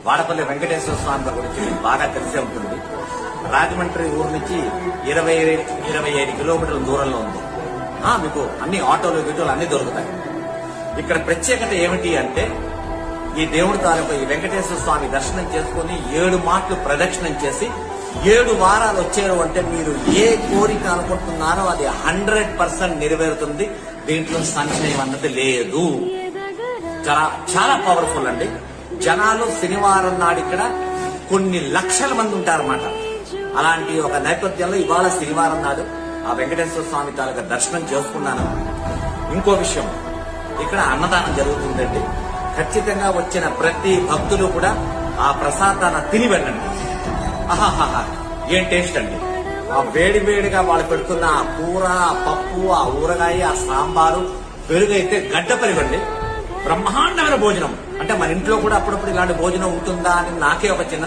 వాడపల్లి వెంకటేశ్వర స్వామి గురించి మీకు బాగా తెలిసే ఉంటుంది. రాజమండ్రి ఊరు నుంచి 25 కిలోమీటర్ల దూరంలో ఉంది. మీకు అన్ని ఆటోలు గిటోలు అన్ని దొరుకుతాయి. ఇక్కడ ప్రత్యేకత ఏమిటి అంటే ఈ దేవుడి తాలూకు ఈ వెంకటేశ్వర స్వామి దర్శనం చేసుకుని 7 మాటలు ప్రదక్షిణం చేసి 7 వారాలు వచ్చారు అంటే మీరు ఏ కోరిక అనుకుంటున్నారో అది 100% నెరవేరుతుంది. దీంట్లో సంశయం అన్నది లేదు. చాలా పవర్ఫుల్ అండి. జనాలు శనివారం నాడు ఇక్కడ కొన్ని లక్షల మంది ఉంటారన్నమాట. అలాంటి ఒక నేపథ్యంలో ఇవాళ శనివారం నాడు ఆ వెంకటేశ్వర స్వామి తాలూకా దర్శనం చేసుకున్నాను. ఇంకో విషయం, ఇక్కడ అన్నదానం జరుగుతుందండి. ఖచ్చితంగా వచ్చిన ప్రతి భక్తులు కూడా ఆ ప్రసాదాన్ని తిని వెళ్ళండి. ఆహాహా, ఏం టేస్ట్ అండి! ఆ వేడి వేడిగా వాళ్ళు పెడుతున్న ఆ కూర, ఆ పప్పు, ఆ ఊరగాయ, ఆ సాంబారు, పెరుగు అయితే గడ్డ పెరుగండి. బ్రహ్మాండమైన భోజనం. అంటే మన ఇంట్లో కూడా అప్పుడప్పుడు ఇలాంటి భోజనం ఉంటుందా అని నాకే ఒక చిన్న